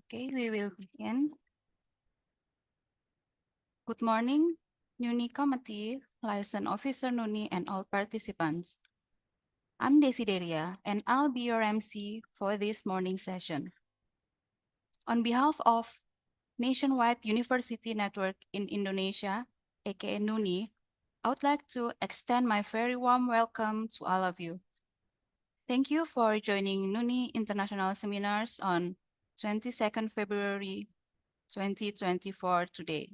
Okay, we will begin. Good morning, NUNI Committee, Liaison Officer NUNI, and all participants. I'm Desideria, and I'll be your MC for this morning session. On behalf of Nationwide University Network in Indonesia, aka NUNI, I would like to extend my very warm welcome to all of you. Thank you for joining NUNI International Seminars on 22nd February 2024 today.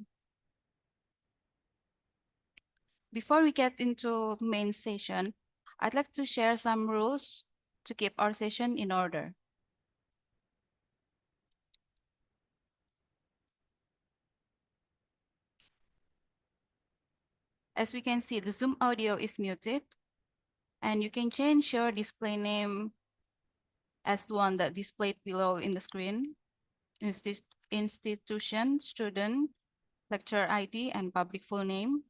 Before we get into main session, I'd like to share some rules to keep our session in order. As we can see, the Zoom audio is muted, and you can change your display name as the one that displayed below in the screen: institution, student, lecturer ID, and public full name.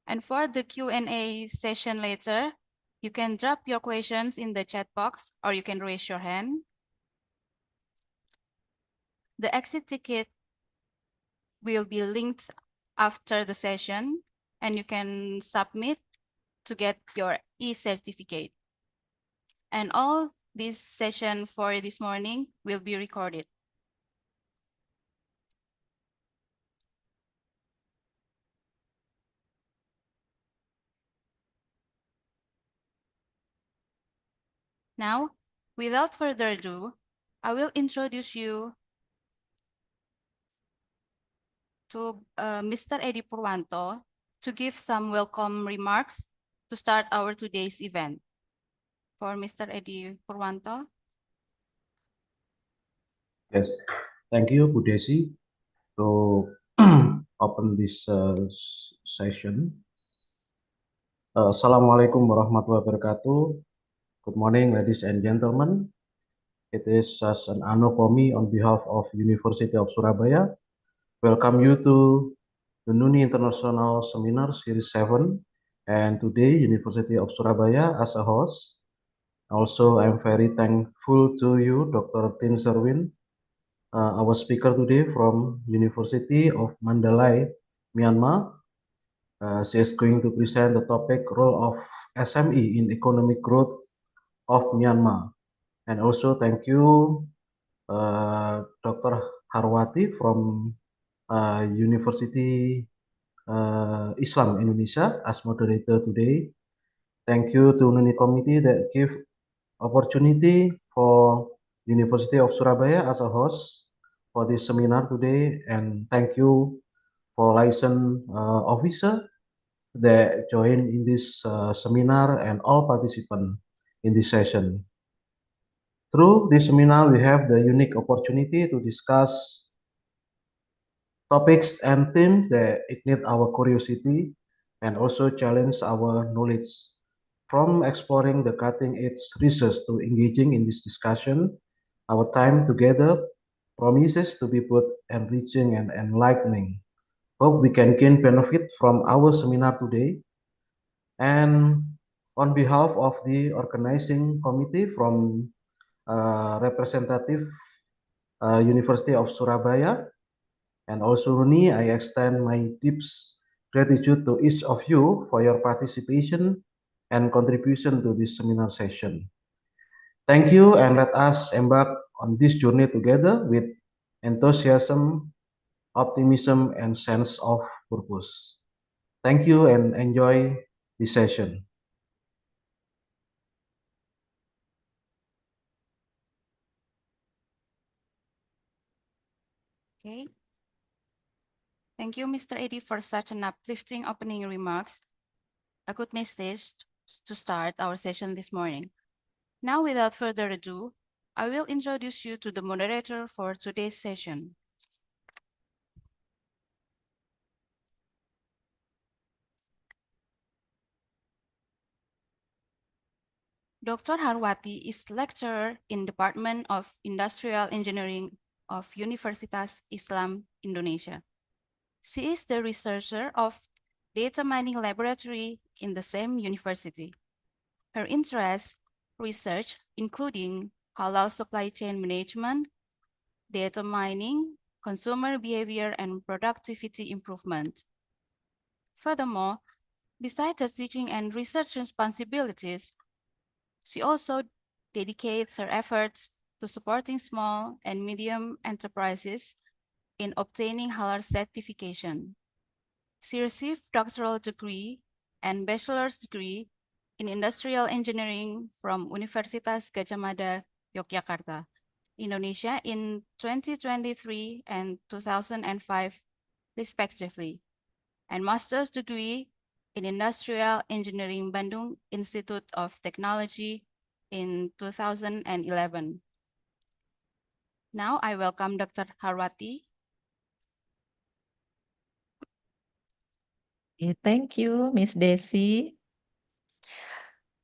And for the Q&A session later, you can drop your questions in the chat box, or you can raise your hand. The exit ticket will be linked after the session, and you can submit to get your e-certificate. And all this session for this morning will be recorded. Now, without further ado, I will introduce you to Mr. Edi Purwanto to give some welcome remarks to start our today's event. For Mr. Edi Purwanto. Yes, thank you, Bu Desi, to open this session. Assalamualaikum warahmatullahi wabarakatuh. Good morning, ladies and gentlemen. It is such an honor for me on behalf of University of Surabaya. Welcome you to the NUNI International Seminar Series 7, and today University of Surabaya as a host. Also, I'm very thankful to you, Dr. Tin Serwin, our speaker today from University of Mandalay, Myanmar. She is going to present the topic role of SME in economic growth of Myanmar. And also thank you, Dr. Harwati from University Islam Indonesia as moderator today. Thank you to NUNI committee that give opportunity for University of Surabaya as a host for this seminar today, and thank you for license officer that join in this seminar and all participants in this session. Through this seminar, we have the unique opportunity to discuss topics and themes that ignite our curiosity and also challenge our knowledge. From exploring the cutting-edge research to engaging in this discussion, our time together promises to be both enriching and enlightening. Hope we can gain benefit from our seminar today. And on behalf of the organizing committee from representative University of Surabaya and also NUNI, I extend my deep gratitude to each of you for your participation and contribution to this seminar session. Thank you, and let us embark on this journey together with enthusiasm, optimism, and sense of purpose. Thank you and enjoy this session. Okay. Thank you, Mr. Edi, for such an uplifting opening remarks. A good message to start our session this morning. Now, without further ado, I will introduce you to the moderator for today's session. Dr. Harwati is lecturer in Department of Industrial Engineering of Universitas Islam Indonesia. She is the researcher of Data Mining Laboratory in the same university. Her interests research including halal supply chain management, data mining, consumer behavior, and productivity improvement. Furthermore, besides her teaching and research responsibilities, she also dedicates her efforts to supporting small and medium enterprises in obtaining halal certification. She received doctoral degree and bachelor's degree in industrial engineering from Universitas Gadjah Mada, Yogyakarta, Indonesia in 2023 and 2005, respectively, and master's degree in industrial engineering Bandung Institute of Technology in 2011. Now I welcome Dr. Harwati. Thank you, Miss Desi.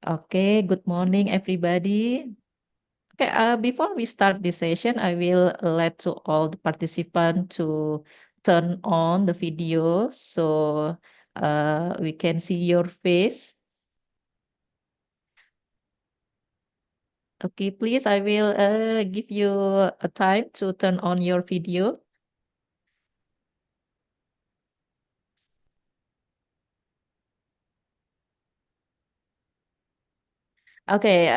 Okay, good morning, everybody. Okay, before we start this session, I will let to all the participants to turn on the video so we can see your face. Okay, please, I will give you a time to turn on your video. Okay,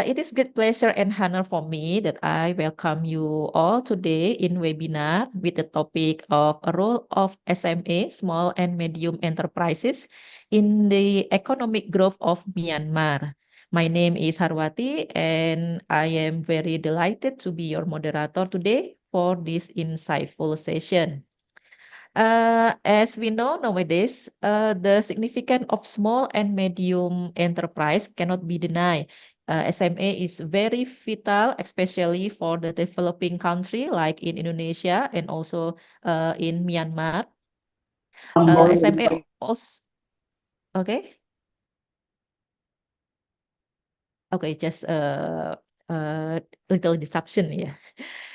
it is great pleasure and honor for me that I welcome you all today in webinar with the topic of a role of SME, small and medium enterprises, in the economic growth of Myanmar. My name is Harwati and I am very delighted to be your moderator today for this insightful session. As we know nowadays, the significance of small and medium enterprise cannot be denied. SME is very vital, especially for the developing country like in Indonesia and also in Myanmar. SME also, okay, okay, just little disruption, yeah.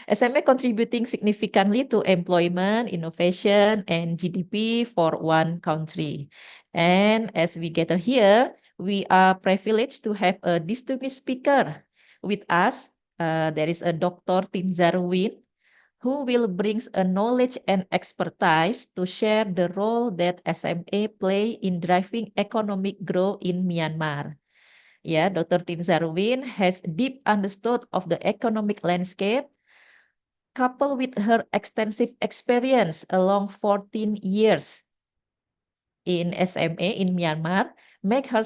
SME contributing significantly to employment, innovation, and GDP for one country. And as we gather here, we are privileged to have a distinguished speaker with us. There is a Dr. Tinzarwin, who will bring a knowledge and expertise to share the role that SME play in driving economic growth in Myanmar. Yeah, Dr. Tinzarwin has deep understood of the economic landscape coupled with her extensive experience along 14 years in SME in Myanmar, make her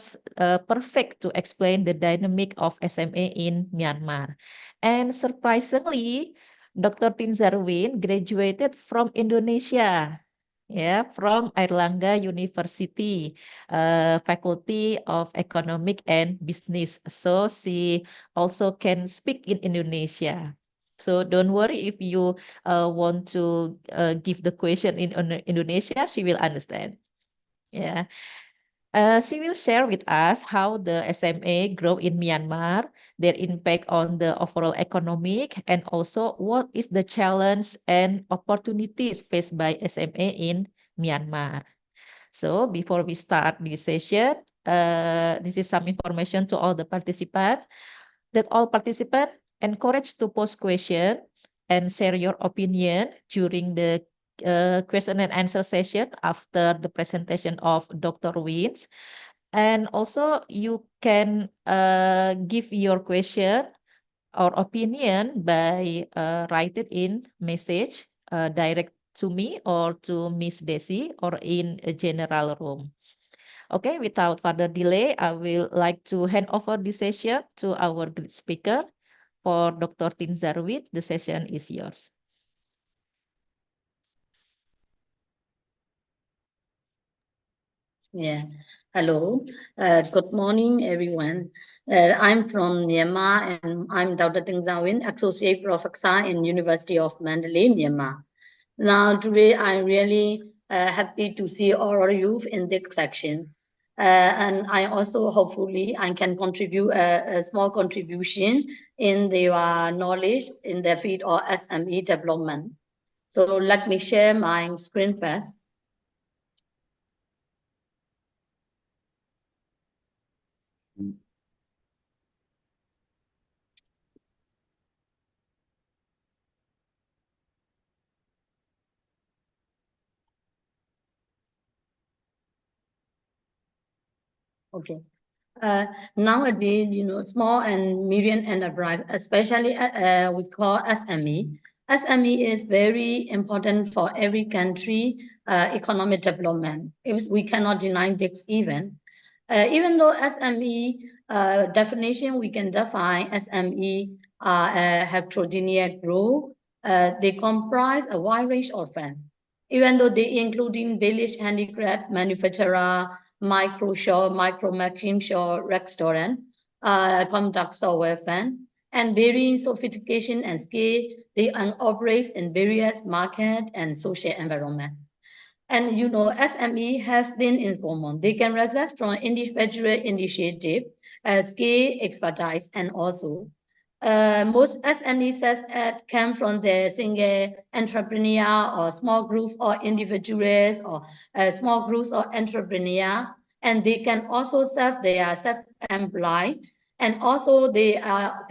perfect to explain the dynamic of SME in Myanmar. And surprisingly, Dr. Tinzarwin graduated from Indonesia. Yeah, from Airlangga University, Faculty of Economic and Business. So she also can speak in Indonesia. So don't worry if you want to give the question in Indonesia, she will understand. Yeah. She will share with us how the SME grow in Myanmar, their impact on the overall economic, and also what is the challenge and opportunities faced by SME in Myanmar. So before we start this session, this is some information to all the participants that all participants encouraged to post question and share your opinion during the question and answer session after the presentation of Dr. Wins. And also you can give your question or opinion by write it in message direct to me or to Miss Desi or in a general room. Okay, without further delay, I will like to hand over the session to our great speaker. For Dr. Tinzarwit, the session is yours. Yeah. Hello. Good morning, everyone. I'm from Myanmar, and I'm Dr. Ting Zawin, Associate Professor in University of Mandalay, Myanmar. Now, today I'm really happy to see all of you in this section. And I also hopefully I can contribute a small contribution in their knowledge in the field of SME development. So let me share my screen first. Okay. Nowadays, small and medium enterprise, especially we call SME. SME is very important for every country economic development. If we cannot deny this even though SME definition, we can define SME a heterogeneous group. They comprise a wide range of firms, even though they including village handicraft manufacturer, micro shop, micro machine shop, restaurant, conduct software firm, and varying sophistication and scale. They operate in various market and social environment. And SME has been in common. They can result from individual initiative, scale, expertise, and also most SME says come from the single entrepreneur or small groups or individuals or small groups or entrepreneur, and they can also serve their self-employed, and also they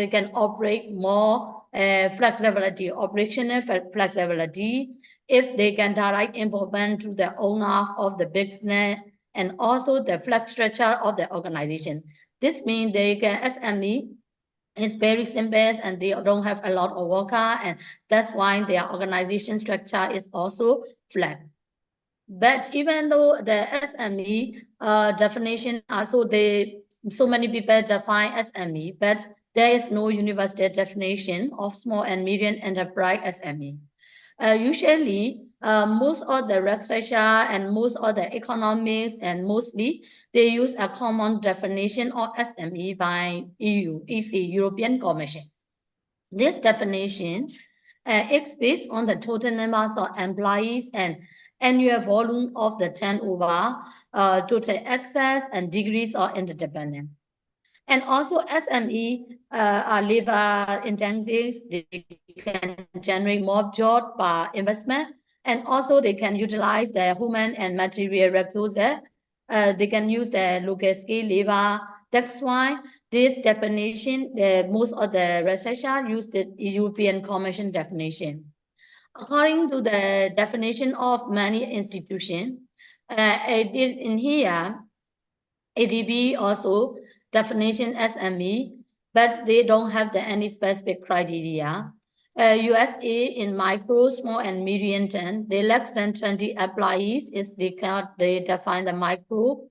can operate more flexibility, operational flexibility if they can direct involvement to the owner of the business and also the flex structure of the organization. This means they can SME is very simple and they don't have a lot of worker, and that's why their organization structure is also flat. But even though the SME definition also so many people define SME, but there is no universal definition of small and medium enterprise SME. Usually, most of the researcher and most of the economists and mostly they use a common definition of SME by EU, EC, European Commission. This definition is based on the total numbers of employees and annual volume of the turnover, total access and degrees of interdependence. And also SME are labor intensive, they can generate more job by investment, and also they can utilize the human and material resources. They can use the local scale labor. That's why this definition, most of the researchers use the European Commission definition. According to the definition of many institutions, it is in here, ADB also definition SME, but they don't have any specific criteria. USA in micro, small, and medium term, they less than 20 employees is they define the micro,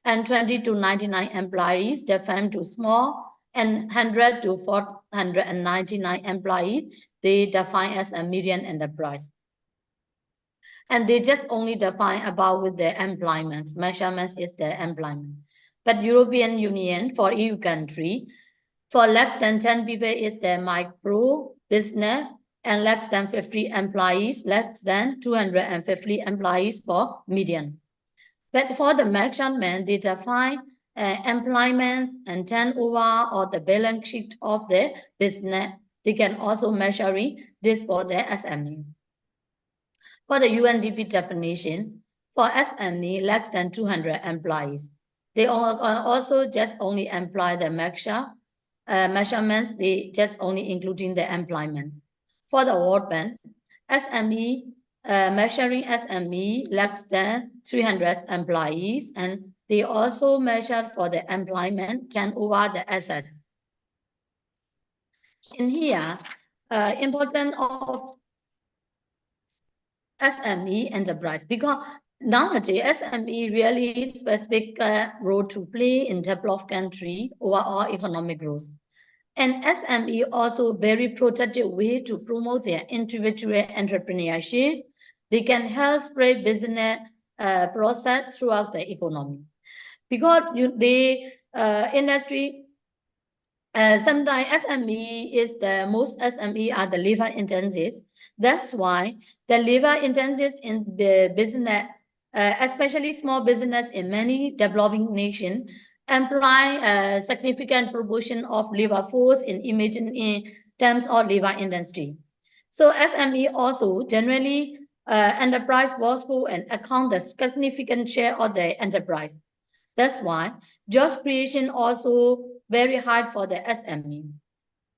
and 20 to 99 employees define to small, and 100 to 499 employees they define as a medium enterprise. And they just only define about with the employment. Measurements is the employment. But European Union for EU country, for less than 10 people is the micro business, and less than 50 employees, less than 250 employees for medium. But for the measurement, they define employment and turnover or the balance sheet of the business. They can also measure this for the SME. For the UNDP definition, for SME less than 200 employees, they also just only employ the measurements, they just only including the employment. For the World Bank, SME, measuring SME less than 300 employees, and they also measure for the employment turnover the assets. In here, important of SME enterprise, because nowadays SME really specific role to play in developed country overall economic growth. And SME also very protected way to promote their individual entrepreneurship. They can help spread business process throughout the economy. Because the industry sometimes SME is the most SME are the labor intensive. That's why the labor intensive in the business, especially small business in many developing nations, employ a significant proportion of labor force in terms of labor industry. So SME also generally enterprise workforce and account the significant share of the enterprise. That's why job creation also very hard for the SME.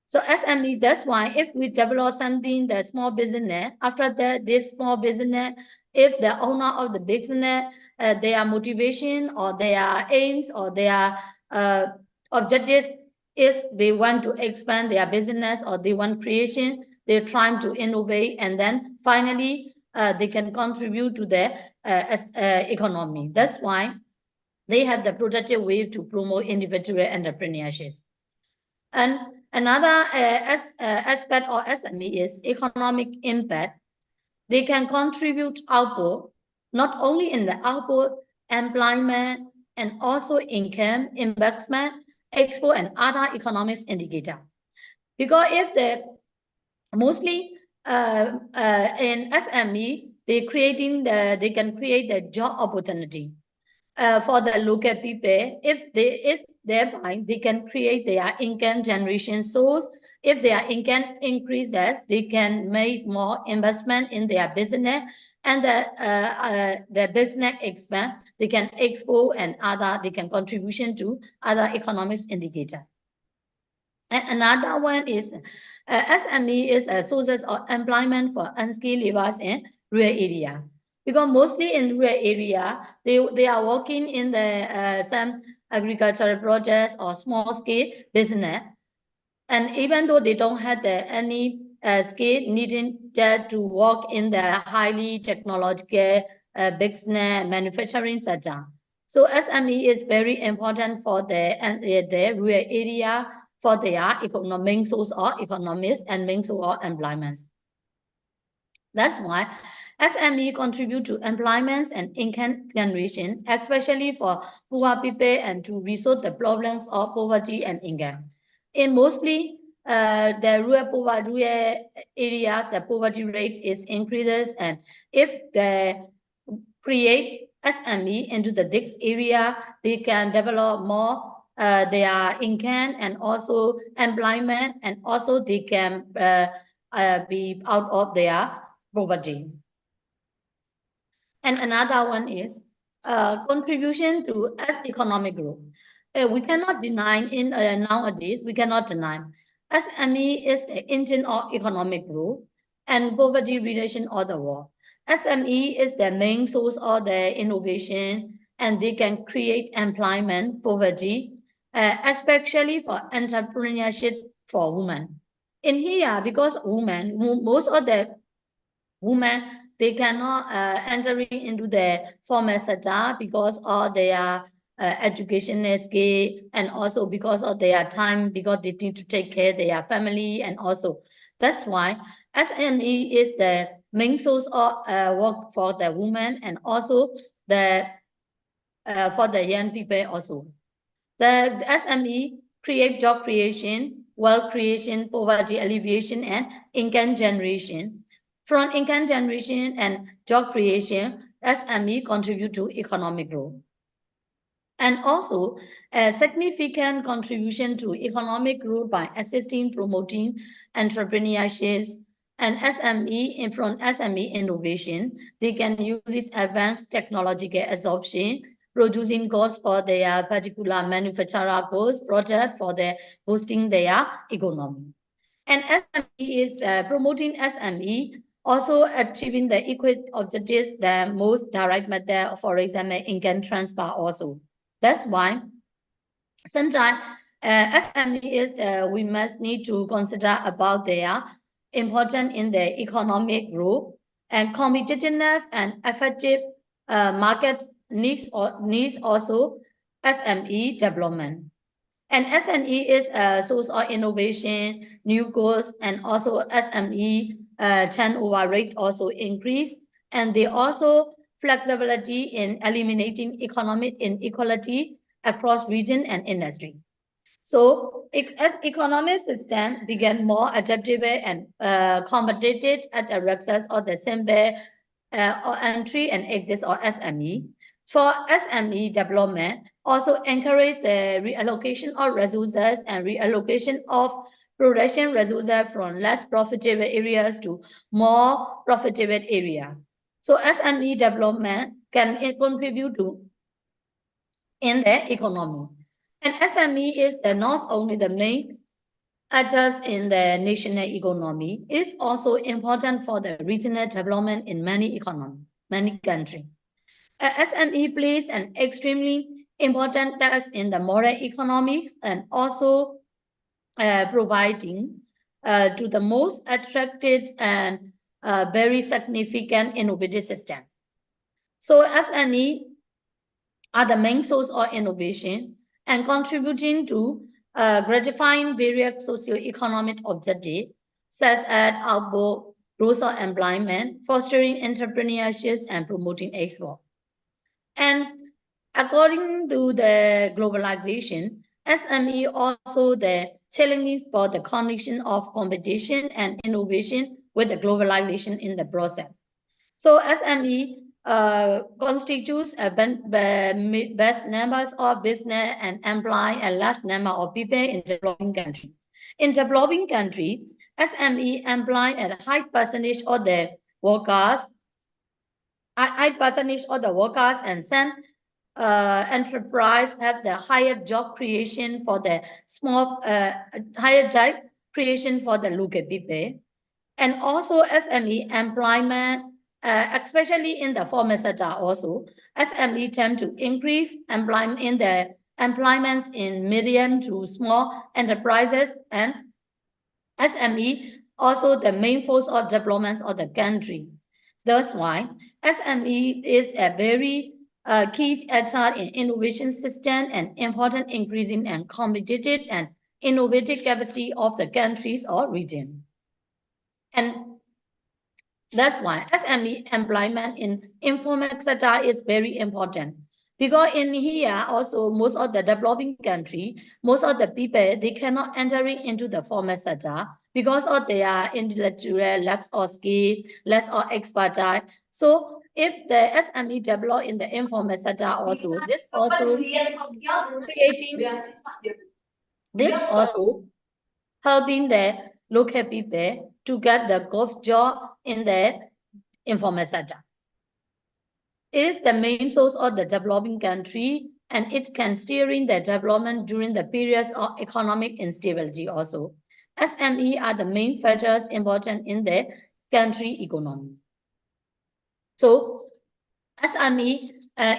So SME, that's why if we develop something, the small business, after that, this small business, if the owner of the business their motivation or their aims or their objectives is they want to expand their business or they want creation, they're trying to innovate, and then finally they can contribute to the economy. That's why they have the productive way to promote individual entrepreneurship. And another aspect or SME is economic impact. They can contribute output, not only in the output, employment, and also income, investment, export, and other economics indicator. Because if they mostly in SME, they can create the job opportunity for the local people. If thereby they can create their income generation source. If their income increases, they can make more investment in their business, and the business expand. They can export and they can contribution to other economics indicator. And another one is SME is a sources of employment for unskilled laborers in rural area. Because mostly in rural area, they are working in the some agricultural projects or small scale business. And even though they don't have any skill needing to work in the highly technological business manufacturing sector. So SME is very important for the rural area for their economic source or economics and main source of employment. That's why SME contribute to employment and income generation, especially for poor people and to resolve the problems of poverty and income. In mostly the rural areas, the poverty rate is increases, and if they create SME into the this area, they can develop more their income and also employment, and also they can be out of their poverty. And another one is contribution to economic growth. We cannot deny in nowadays, we cannot deny SME is the engine of economic growth and poverty reduction of the world. SME is the main source of the innovation, and they can create employment, poverty, especially for entrepreneurship for women. In here, because women, most of the women, they cannot entering into the formal sector because of their education skill, and also because of their time, because they need to take care of their family, and also that's why SME is the main source of work for the women, and also the for the young people also. The SME create job creation, wealth creation, poverty alleviation, and income generation. From income generation and job creation, SME contribute to economic growth. And also a significant contribution to economic growth by assisting, promoting entrepreneurship and SME. From SME innovation, they can use this advanced technological absorption, producing goods for their particular manufacturer goods project for the boosting their economy. And SME is promoting SME, also achieving the equal objectives, the most direct method, for example, income transfer also. That's why sometimes SME is we must need to consider about their importance in the economic growth and competitiveness and effective market needs also SME development. And SME is a source of innovation, new goods, and also SME turnover rate also increase, and they also flexibility in eliminating economic inequality across region and industry. So as economic system became more adaptable and competitive at the access of the simple or entry and exit or SME. For SME development, also encourage the reallocation of resources and reallocation of production resources from less profitable areas to more profitable area. So SME development can contribute to in the economy. And SME is not only the main actors in the national economy, it is also important for the regional development in many countries. SME plays an extremely important task in the moral economics and also providing to the most attractive and very significant innovative system. So SME are the main source of innovation and contributing to gratifying various socio-economic objectives such as output, growth of employment, fostering entrepreneurship, and promoting export. And according to the globalization, SME also the challenges for the condition of competition and innovation with the globalization in the process. So SME constitutes a best numbers of business and employ a large number of people in developing country. In developing country, SME employ a high percentage of the workers, high percentage of the workers, and some enterprise have the higher job creation for the small, higher job creation for the local people. And also SME employment, especially in the formal sector also, SME tend to increase employment in the employments in medium to small enterprises, and SME also the main force of development of the country. That's why SME is a very key actor in innovation system and important increasing and competitive and innovative capacity of the countries or region. And that's why SME employment in informal sector is very important. Because in here also most of the developing country, most of the people, they cannot enter into the formal sector because of their intellectual lacks of skill, less of expertise. So if the SME develop in the informal sector also, this also creating, this also helping the local people to get the good job in the informal sector. It is the main source of the developing country, and it can steering the development during the periods of economic instability also. SME are the main factors important in the country economy. So SME,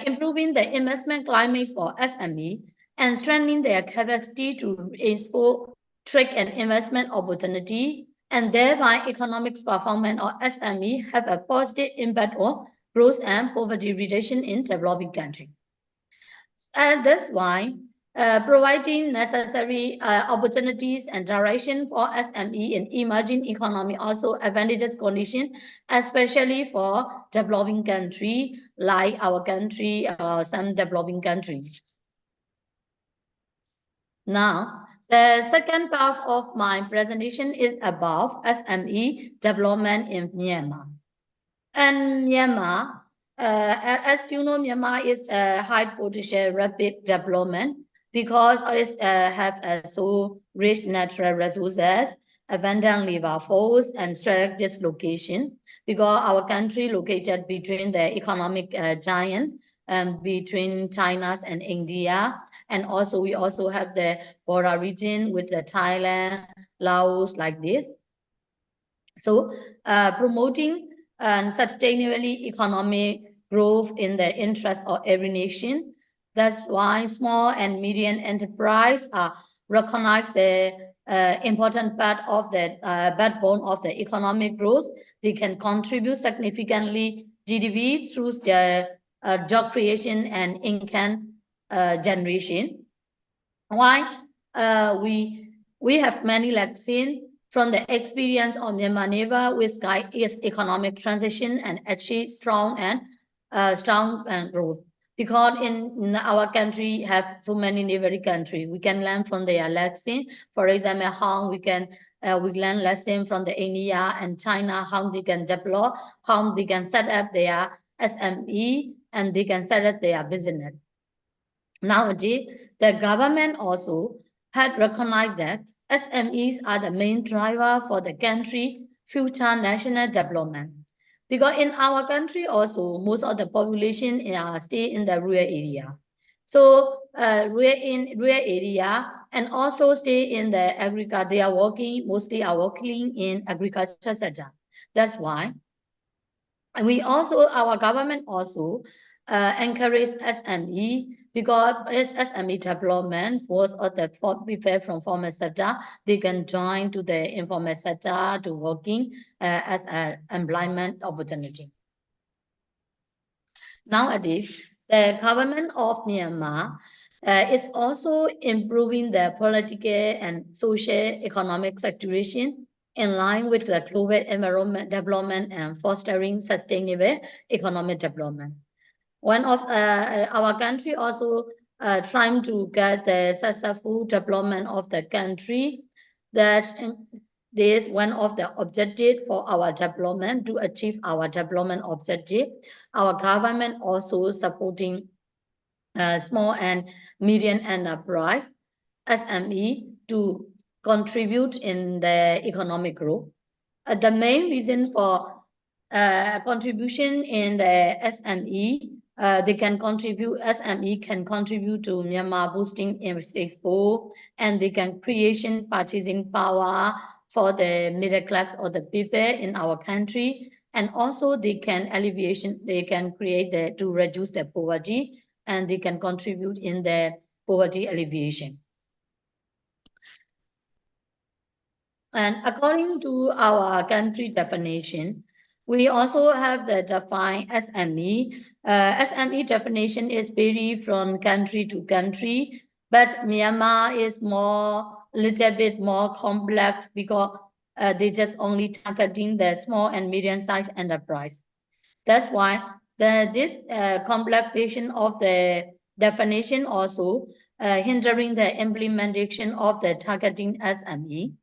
improving the investment climate for SME and strengthening their capacity to export, trade and investment opportunity, and thereby economic performance of SME have a positive impact on growth and poverty reduction in developing countries. And that's why providing necessary opportunities and direction for SME in emerging economy also advantages condition, especially for developing country like our country, some developing countries. Now, the second part of my presentation is about SME development in Myanmar. And Myanmar, as you know, Myanmar is a high potential rapid development because it has so rich natural resources, abundant labor force, and strategic location. Because our country located between the economic giant between China and India, and also we also have the border region with the Thailand, Laos, like this. So promoting and sustainably economic growth in the interest of every nation. That's why small and medium enterprise are recognized the important part of the backbone of the economic growth. They can contribute significantly GDP through the job creation and income generation. Why we have many lessons from the experience of Myanmar neighbor with guide its economic transition and achieve strong growth. Because in our country have so many neighboring countries, we can learn from their lesson. For example, how we learn lesson from the India and China, how they can develop, how they can set up their SME, and they can set up their business. Nowadays, the government also had recognized that SMEs are the main driver for the country future national development. Because in our country also, most of the population stay in the rural area. So rural area and also stay in the agriculture, they are mostly are working in agriculture sector. That's why we also, our government also encourage SME because SME development was or the people from formal sector, they can join to the informal sector to working as an employment opportunity. Nowadays, the government of Myanmar is also improving the political and socio-economic situation in line with the global environment development and fostering sustainable economic development. One of our country also trying to get the successful development of the country. That's this one of the objective for our development to achieve our development objective. Our government also supporting small and medium enterprise SME to contribute in the economic growth. The main reason for contribution in the SME, they can contribute, SME can contribute to Myanmar boosting export, and they can creation purchasing power for the middle class or the people in our country, and also they can alleviation, they can create the to reduce the poverty, and they can contribute in the poverty alleviation. And according to our country definition, we also have the defined SME. SME definition is vary from country to country, but Myanmar is little bit more complex because they just only targeting the small and medium-sized enterprise. That's why this complexation of the definition also hindering the implementation of the targeting SME.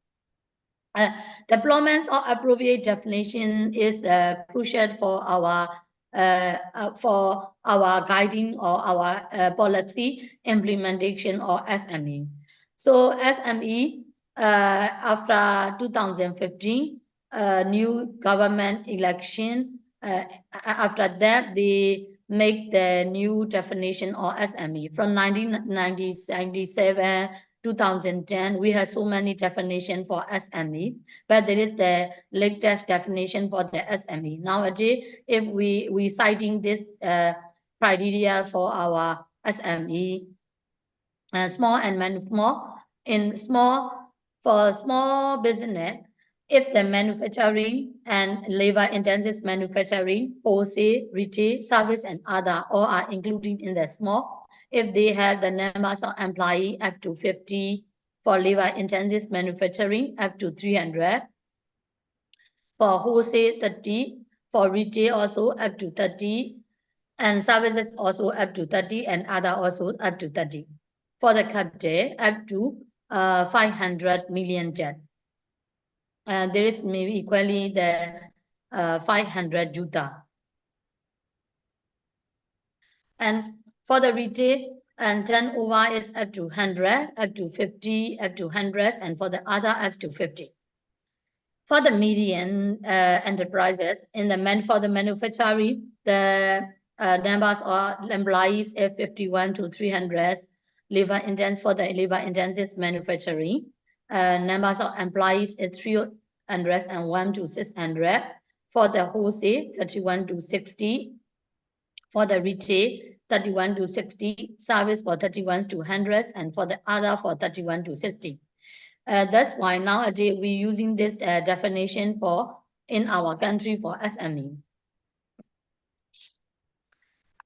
Deployments or appropriate definition is crucial for our guiding or our policy implementation or SME. So SME after 2015 new government election, after that they make the new definition or SME from 1997 2010, we have so many definitions for SME, but there is the latest definition for the SME. Nowadays, if we citing this criteria for our SME, small and for small business, if the manufacturing and labor-intensive manufacturing, wholesale, retail, service, and other all are included in the small. If they have the numbers of employee up to 50, for labor-intensive manufacturing up to 300, for wholesale 30, for retail also up to 30, and services also up to 30, and other also up to 30. For the capital up to 500 million debt. There is maybe equally the 500 juta. And for the retail and turnover is up to 100, up to 50, up to 100, and for the other up to 50. For the median enterprises, for the manufacturing, the numbers of employees is 51 to 300, for the labor-intensive manufacturing. Numbers of employees is 301 to 600. For the wholesale, 31 to 60. For the retail, 31 to 60. Service for 31 to 100, and for the other for 31 to 60. That's why nowadays we're using this definition for in our country for SME.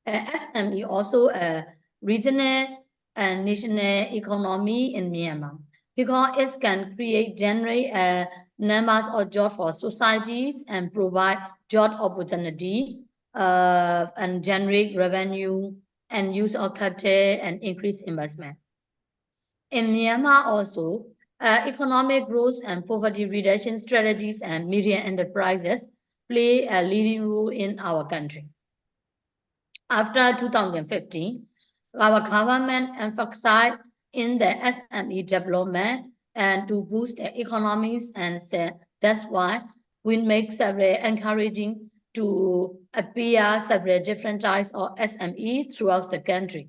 SME also a regional and national economy in Myanmar because it can generate numbers of jobs for societies and provide job opportunity and generate revenue and use of capital and increase investment. In Myanmar also, economic growth and poverty reduction strategies and medium enterprises play a leading role in our country. After 2015, our government emphasized in the SME development and to boost the economies, and that's why we make several encouraging to appear several different types of SME throughout the country.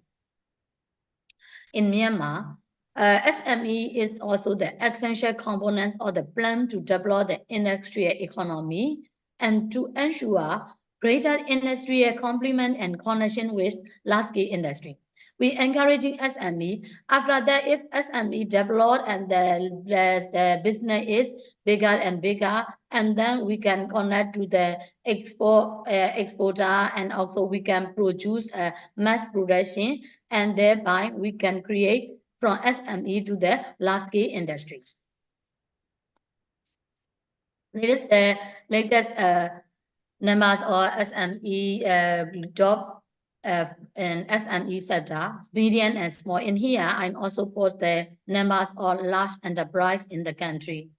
In Myanmar, SME is also the essential components of the plan to develop the industrial economy and to ensure greater industrial complement and connection with large-scale industry. We encouraging SME. After that, if SME develop and the business is bigger and bigger, and then we can connect to the exporter, and also we can produce mass production, and thereby we can create from SME to the large-scale industry. There is the latest numbers or SME job in SME sector, medium and small. In here, I also put the numbers of large enterprise in the country.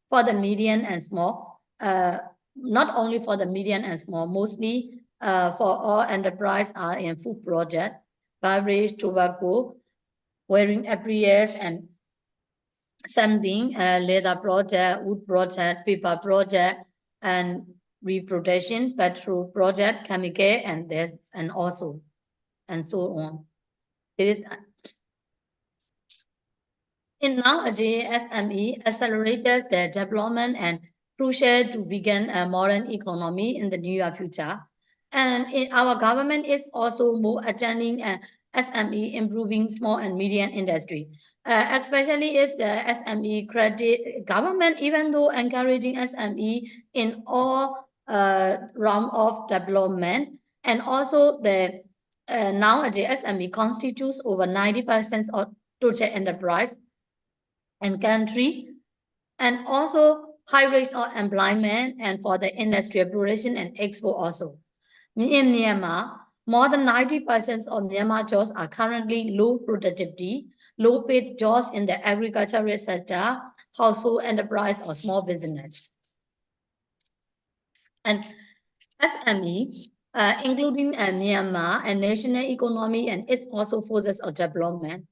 For the medium and small, not only for the medium and small, mostly for all enterprise are in food project, beverage, tobacco, wearing apparels, and something leather project, wood project, paper project, and reproduction, petrol project, chemical, and this, and also, and so on. It is in nowadays, SME accelerated the development and crucial to begin a modern economy in the near future. And our government is also more attending SME, improving small and medium industry, especially if the SME credit government, even though encouraging SME in all realm of development, and also the nowadays SME constitutes over 90% of total enterprise and country, and also high rates of employment and for the industrial production and export also. In Myanmar, more than 90% of Myanmar jobs are currently low productivity, low paid jobs in the agricultural sector, household enterprise or small business. And SME, including Myanmar and national economy and its also forces of development.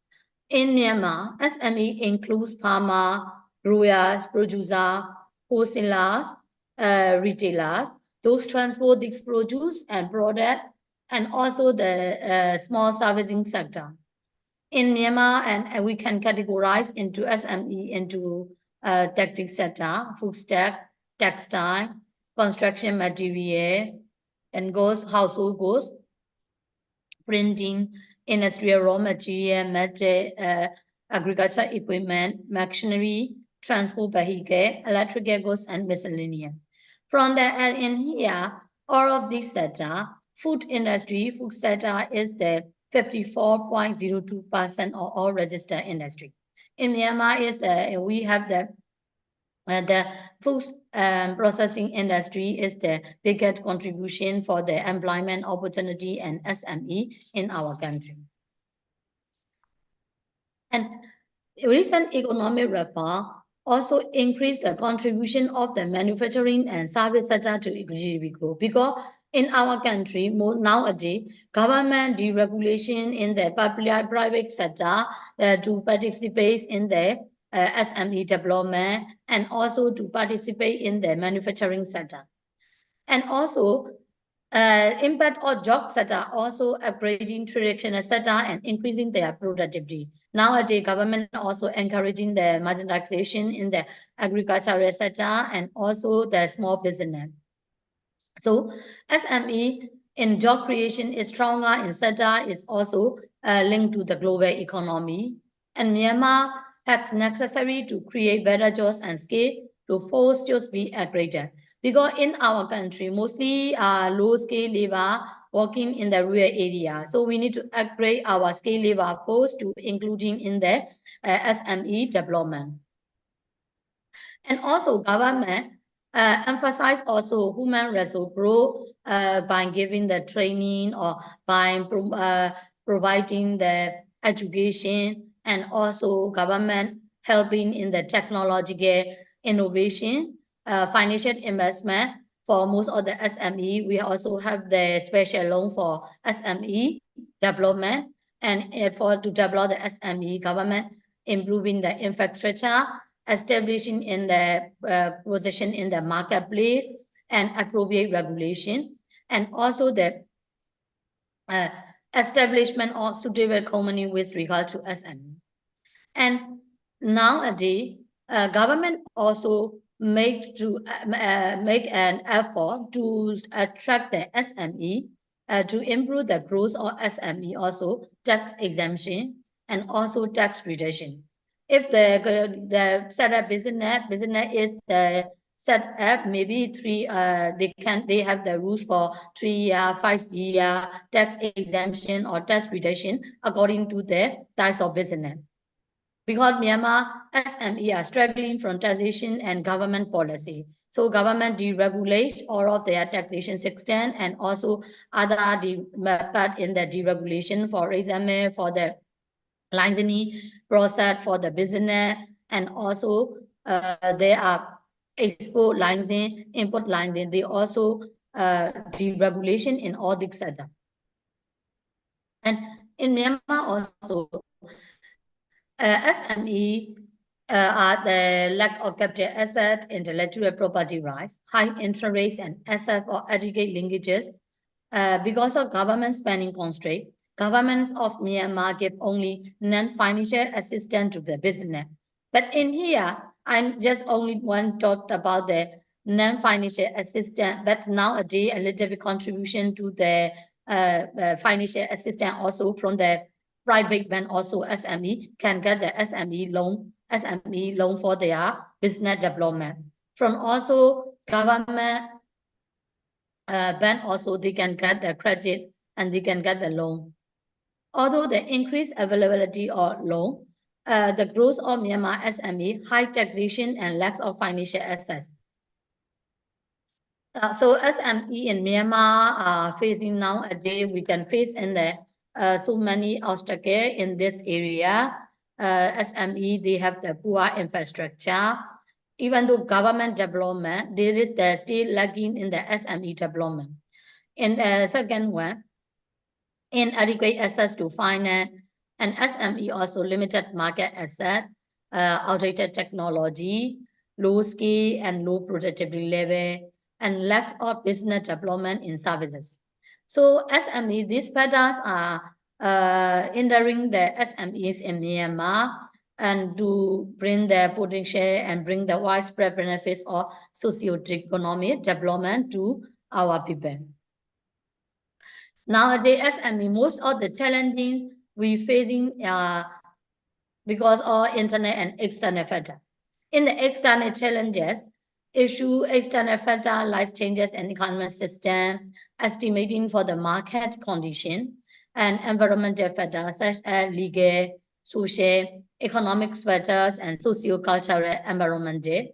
In Myanmar, SME includes farmer, growers, producers, wholesalers, retailers, those transport these produce and product, and also the small servicing sector. In Myanmar, and we can categorize into SME into tactic sector, food stack, textile, construction material, and goods, household goods, printing, industrial raw material, metal, agriculture equipment, machinery, transport vehicle, electrical goods, and miscellaneous. From the in here, all of these sector, food industry, food sector is the 54.02% of all registered industry. In Myanmar, is we have the food processing industry is the biggest contribution for the employment opportunity and SME in our country. And recent economic reform also increased the contribution of the manufacturing and service sector to GDP growth, because in our country nowadays government deregulation in the public private sector to participate in the SME development and also to participate in the manufacturing sector. And also impact of job sector also upgrading traditional sector and increasing their productivity. Nowadays, government also encouraging the marginalization in the agricultural sector and also the small business. So SME in job creation is stronger in sector is also linked to the global economy. And Myanmar has necessary to create better jobs and scale to force jobs be upgraded. Because in our country, mostly low-scale labor working in the rural area. So we need to upgrade our scale labor force to including in the SME development. And also government emphasize also human resource growth by giving the training or by providing the education, and also government helping in the technological innovation, financial investment for most of the SME. We also have the special loan for SME development, and for to develop the SME, government improving the infrastructure, establishing in the position in the marketplace, and appropriate regulation, and also the establishment of suitable company with regard to SME. And nowadays, government also make an effort to attract the SME, to improve the growth of SME, also tax exemption and also tax reduction. If the setup business is the set up maybe they have the rules for 3 year, 5 year tax exemption or tax reduction according to the types of business. Because Myanmar SME are struggling from taxation and government policy. So government deregulates all of their taxation system and also other part in the deregulation, for example, for the licensing process for the business, and also they are export licensing, import licensing. They also deregulation in all these sectors. And in Myanmar also, SME are the lack of capital asset, intellectual property rights, high interest rates, and asset or educate linkages. Because of government spending constraint, governments of Myanmar give only non-financial assistance to the business. But in here, I just only want to talk about the non-financial assistance, but nowadays a little bit contribution to the financial assistance also from the private bank, also SME can get the SME loan for their business development. From also government bank also they can get the credit and they can get the loan. Although the increased availability of loan, the growth of Myanmar SME, high taxation and lack of financial access. So SME in Myanmar are facing nowadays, we can face in the so many obstacles in this area. SME, they have the poor infrastructure. Even though government development, there is the still lagging in the SME development. And second one, inadequate access to finance, and SME also limited market asset, outdated technology, low skill and low productivity level, and lack of business development in services. So SME, these factors are hindering the SMEs in Myanmar and to bring the potential and bring the widespread benefits of socio-economic development to our people. Nowadays, SME, most of the challenging we facing because of internet and external factor. In the external challenges, issue external factor like changes in economic system, estimating for the market condition, and environmental factors such as legal, social, economic factors, and socio-cultural environmental,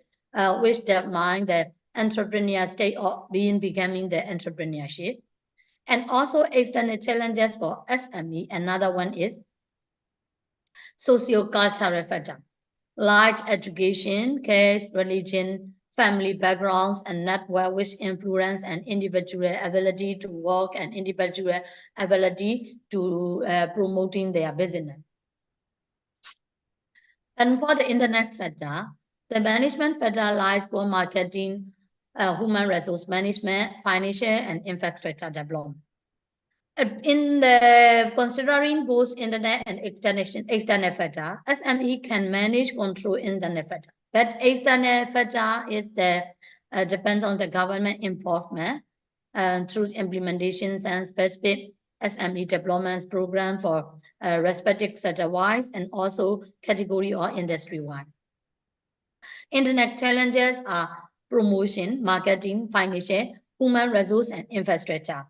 which determine the entrepreneur state of becoming the entrepreneurship. And also external challenges for SME. Another one is socio-cultural factor, like education, caste, religion, family backgrounds, and network which influence an individual ability to work and individual ability to promoting their business. And for the internet sector, the management factor lies for marketing, human resource management, financial, and infrastructure development. In the considering both internet and external factor, SME can manage control internet factor, but external factor is the depends on the government involvement through implementations and specific SME development program for respective sector wise and also category or industry wide. Internet challenges are promotion, marketing, financial, human resource, and infrastructure.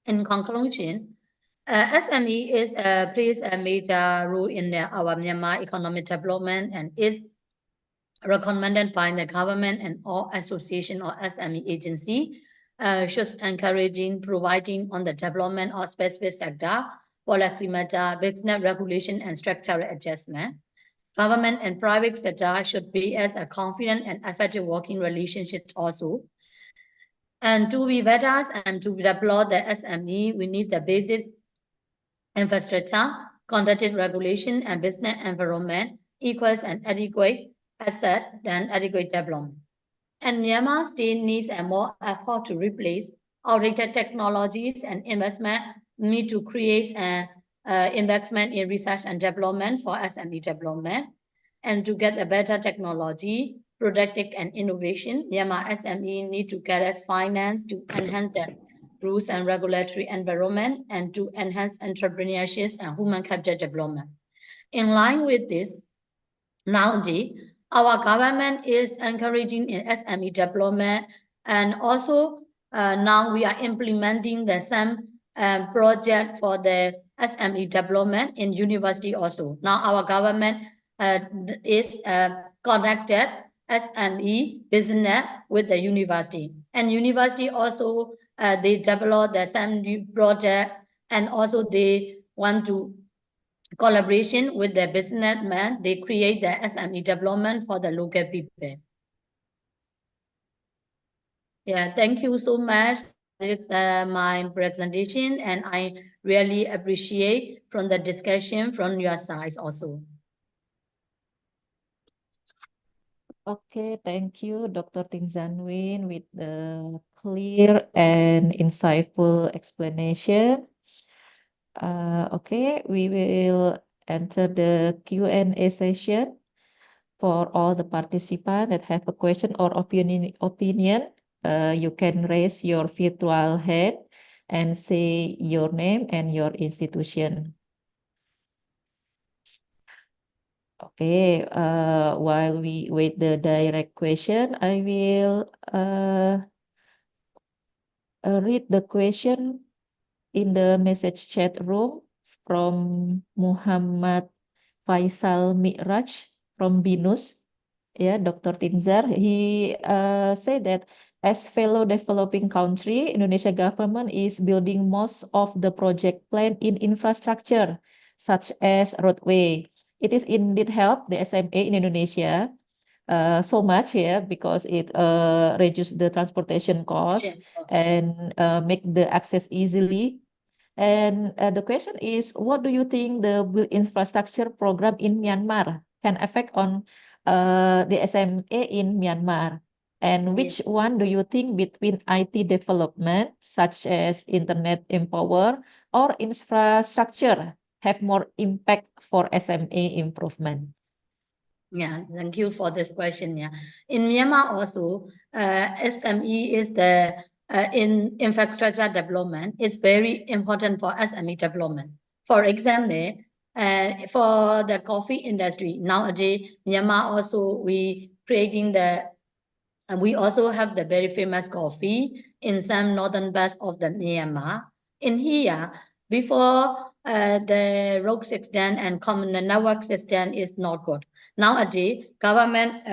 In conclusion, SME plays a major role in our Myanmar economic development and is recommended by the government and all association or SME agency, should encouraging providing on the development of specific sector, policy matter, business regulation, and structural adjustment. Government and private sector should be as a confident and effective working relationship also. And to be better and to deploy the SME, we need the basic infrastructure, conducted regulation, and business environment equals an adequate asset than adequate development. And Myanmar still needs a more effort to replace outdated technologies and investment need to create an investment in research and development for SME development. and to get a better technology, productive and innovation, Myanmar SME need to get finance to enhance the rules and regulatory environment and to enhance entrepreneurship and human capital development. In line with this, nowadays, our government is encouraging in SME development, and also now we are implementing the same project for the SME development in university also. Now our government uh, is connected SME business with the university, and university also they develop the same new project, and also they want to collaboration with the businessmen, they create the SME development for the local people. Yeah, thank you so much. That is my presentation, and I really appreciate from the discussion from your side also. Okay, thank you, Dr. Ting Zanwin, with the clear and insightful explanation. Okay, we will enter the Q&A session for all the participants that have a question or opinion. You can raise your virtual hand and say your name and your institution. Okay, while we wait the direct question, I will read the question in the message chat room from Muhammad Faisal Mi'raj from BINUS. Yeah, Dr. Tinzar, he said that as fellow developing country, Indonesia government is building most of the project plan in infrastructure, such as roadway. It is indeed help the SMA in Indonesia so much here because it reduce the transportation cost and make the access easily. And the question is, what do you think the build infrastructure program in Myanmar can affect on the SMA in Myanmar? And which one do you think between IT development, such as internet empower or infrastructure, have more impact for SMA improvement? Yeah, thank you for this question. Yeah, in Myanmar also, SME is the in infrastructure development is very important for SME development. For example, for the coffee industry nowadays, Myanmar also we creating the and we also have the very famous coffee in some northern parts of the Myanmar. In here, before the road system and common network system is not good. Nowadays, government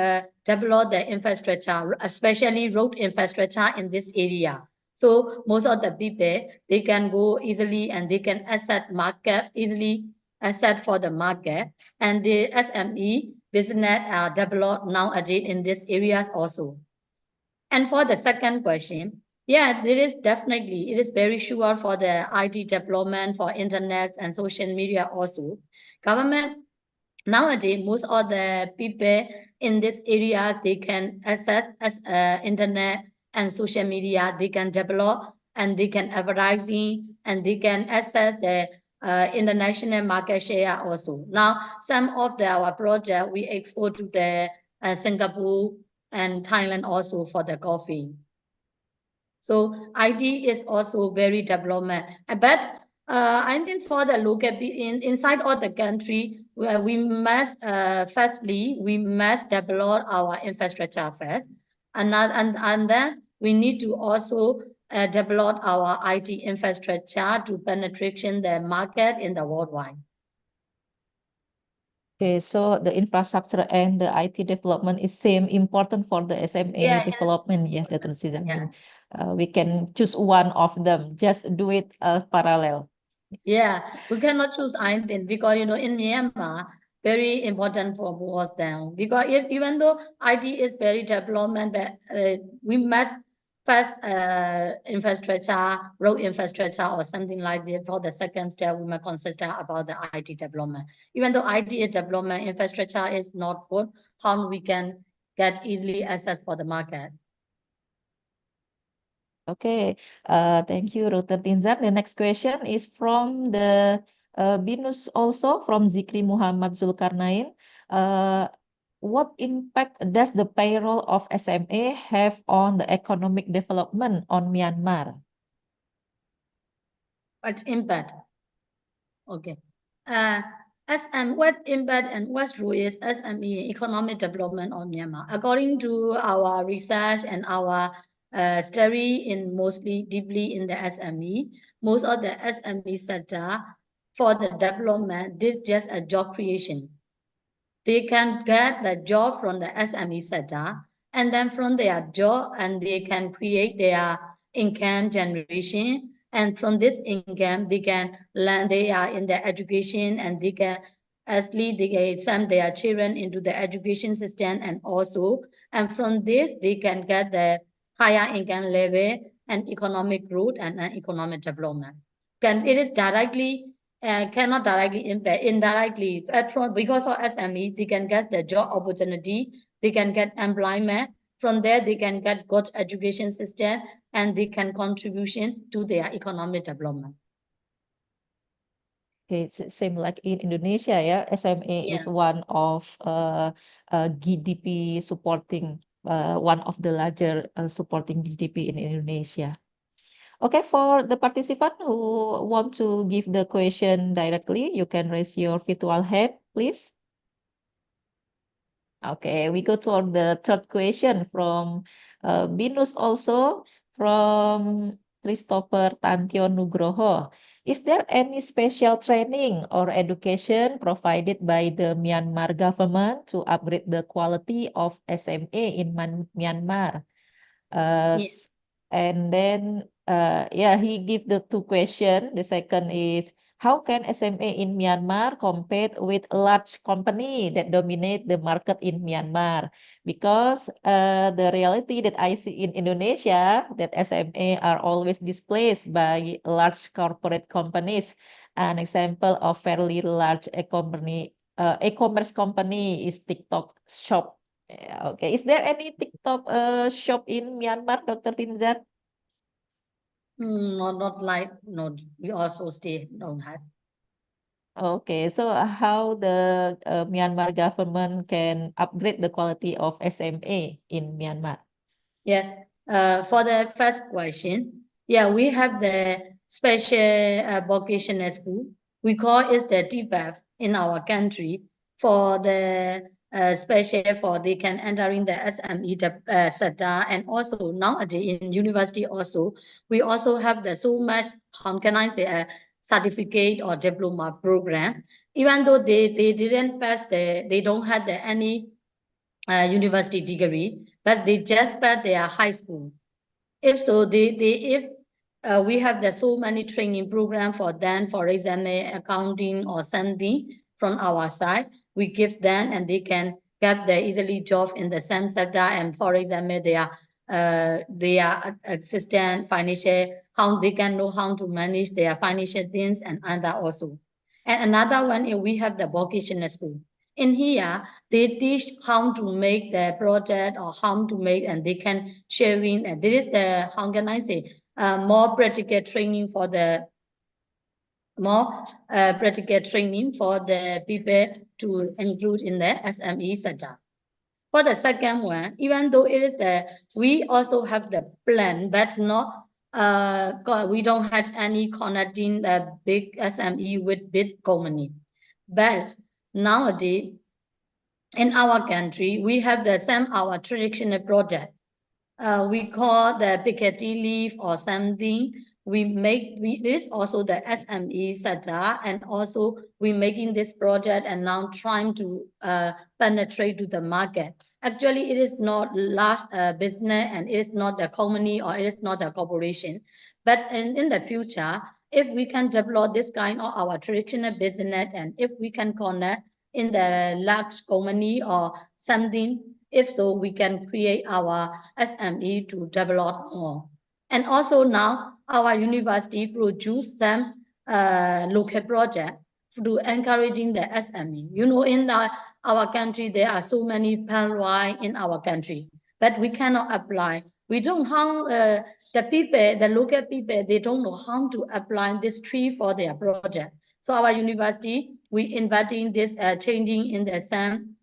develop the infrastructure, especially road infrastructure in this area. So most of the people, they can go easily and they can access market easily, access for the market. And the SME business are developed nowadays in these areas also. And for the second question, yeah, there is definitely, it is very sure for the IT development, for internet and social media also. Government, nowadays, most of the people in this area, they can access as internet and social media, they can develop and they can advertising and they can access the international market share also. Now, some of our project, we export to the Singapore and Thailand also for the coffee. So ID is also very development. But I think for the local inside of the country, we must firstly we must develop our infrastructure first, and then we need to also develop our IT infrastructure to penetration the market in the worldwide. Okay, so the infrastructure and the IT development is same important for the SMA development. Yeah, Dr. Sizamin. We can choose one of them. Just do it parallel. Yeah, we cannot choose anything because in Myanmar, very important for both them. Because even though IT is very development, but we must first infrastructure, road infrastructure or something like that. For the second step, we must consider about the IT development. Even though IT is development, infrastructure is not good, how we can get easily access for the market. Okay, thank you, Dr. Tinzar. The next question is from the BINUS also, from Zikri Muhammad Zulkarnain. what impact does the payroll of SME have on the economic development on Myanmar? What impact? Okay. What impact and what role is SME economic development on Myanmar? According to our research and our study in mostly deeply in the SME, most of the SME sector for the development, this just a job creation. They can get the job from the SME sector, and then from their job, and they can create their income generation. And from this income, they can learn. They are in their education, and they can actually they can send their children into the education system, and also, and from this, they can get the higher income level and economic growth and economic development. Can it is directly cannot directly impact indirectly from because of SME they can get the job opportunity, they can get employment, from there they can get good education system, and they can contribution to their economic development. Okay, it's same like in Indonesia, yeah. SME is Yeah. one of GDP supporting one of the larger supporting GDP in Indonesia. Okay, for the participant who want to give the question directly, you can raise your virtual hand, please. Okay, we go to the third question from Binus also from Christopher Tantio Nugroho. Is there any special training or education provided by the Myanmar government to upgrade the quality of SME in Myanmar? Yeah. And then, yeah, he give the two question. The second is, how can SME in Myanmar compete with a large company that dominate the market in Myanmar? Because the reality that I see in Indonesia, that SME are always displaced by large corporate companies. An example of fairly large e-commerce company is TikTok Shop. Yeah, okay. Is there any TikTok shop in Myanmar, Dr. Tinzar? Not like no. We also stay don't have. Okay, so how the Myanmar government can upgrade the quality of SME in Myanmar? Yeah. For the first question, yeah, we have the special vocational school. We call it the TPAF in our country for the special for they can enter in the SME sector, and also nowadays in university also we also have the so much how can I say a certificate or diploma program. Even though they didn't pass they don't have the any university degree, but they just passed their high school. If so, if we have the so many training program for them, for example, accounting or something from our side, we give them and they can get the easily job in the same sector. And for example, they are assistant financial, how they can know how to manage their financial things and other also. And another one is we have the vocational school. In here, they teach how to make the project or how to make, and they can sharing. And this is the how can I say more practical training for the more practical training for the people to include in the SME sector. For the second one, even though it is the we also have the plan, but not we don't have any connecting the big SME with big company. But nowadays in our country, we have the same our traditional project. We call the Piketty leaf or something. This also the SME sector, and also we making this project and now trying to penetrate to the market. Actually, it is not large business and it is not the company or it is not the corporation. But in the future, if we can develop this kind of our traditional business and if we can connect in the large company or something, if so, we can create our SME to develop more. And also now our university produce some local project to encouraging the SME. You know, in our country, there are so many palm wine in our country, but we cannot apply. We don't how the people, the local people, they don't know how to apply this tree for their project. So our university, we inviting this changing in the same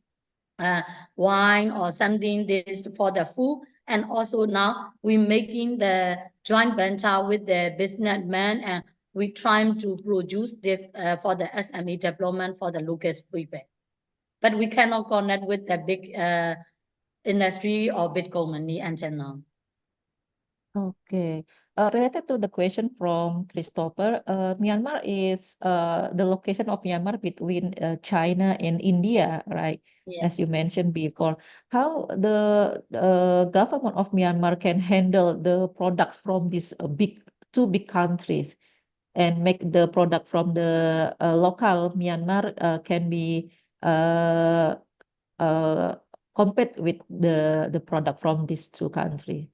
wine or something this for the food. And also now we're making the joint venture with the businessman, and we trying to produce this for the SME development for the local people. But we cannot connect with the big industry or big company until now. Okay. Related to the question from Christopher, Myanmar is the location of Myanmar between China and India, right? Yeah. As you mentioned before, how the government of Myanmar can handle the products from these two big countries and make the product from the local Myanmar can be uh, uh, compete with the product from these two countries.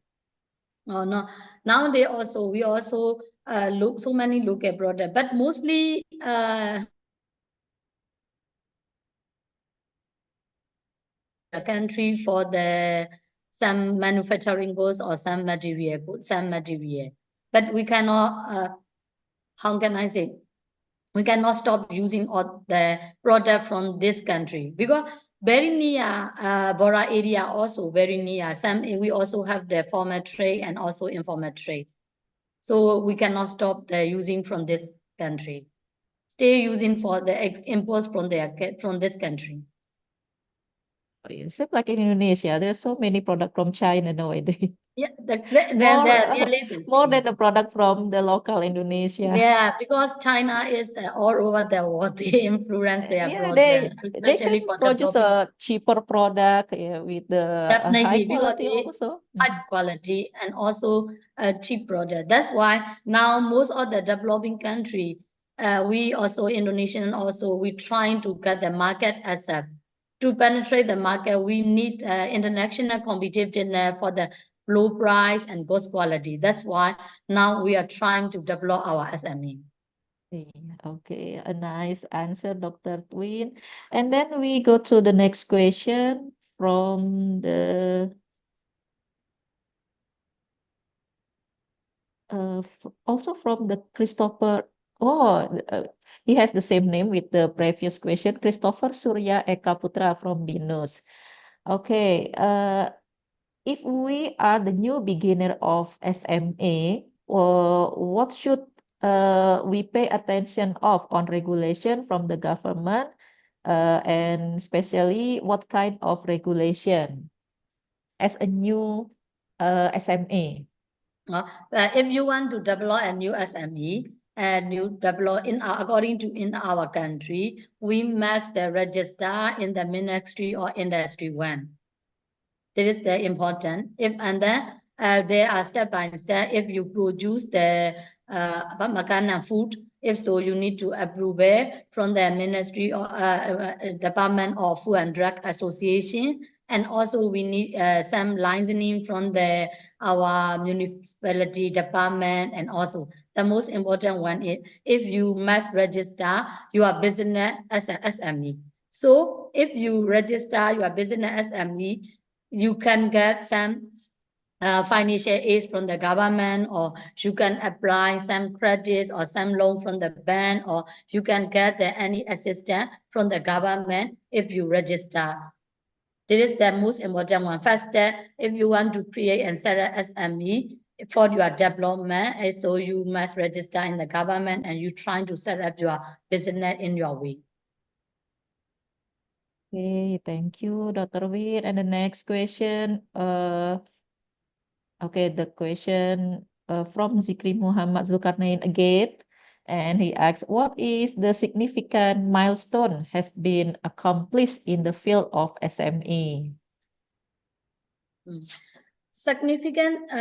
Oh no. Now we also look so many local product, but mostly a country for the some manufacturing goods or some material goods, some material. But we cannot how can I say, we cannot stop using all the product from this country because very near Bora area also very near. Some we also have the formal trade and also informal trade. So we cannot stop the using from this country. Stay using for the imports from this country. Seems like in Indonesia, there's so many product from China nowadays. Yeah, More, really the more same. than the product from the local Indonesia. Yeah, because China is all over the world. They influence their Yeah, project, they can especially for produce developing. a cheaper product, yeah, with the high Definitely, because quality they also. high quality and also a cheap product. That's why now most of the developing country, we also Indonesian also we trying to get the market accept. To penetrate the market, we need international competitiveness for the low price and good quality. That's why now we are trying to develop our SME. Okay, a nice answer, Dr. Twin. And then we go to the next question from the also from the Christopher. Oh, he has the same name with the previous question, Christopher Surya Eka Putra from Binus. Okay, if we are the new beginner of SMA, what should we pay attention of on regulation from the government, and especially what kind of regulation as a new SMA? If you want to develop a new SME and you develop according to in our country, we must register in the ministry or industry one. This is the important. If and then there are step by step. If you produce the makana food, if so, you need to approve it from the Ministry or Department of Food and Drug Association, and also we need some licensing from the our municipality department, and also the most important one is if you must register your business as an SME. So if you register your business SME, you can get some financial aid from the government, or you can apply some credits or some loan from the bank, or you can get any assistance from the government if you register. This is the most important one. First step, if you want to create and set an SME for your development, so you must register in the government and you trying to set up your business in your way. Okay, thank you, Dr. Win. And the next question, okay, the question from Zikri Muhammad Zulkarnain again. And he asks, what is the significant milestone has been accomplished in the field of SME? Significant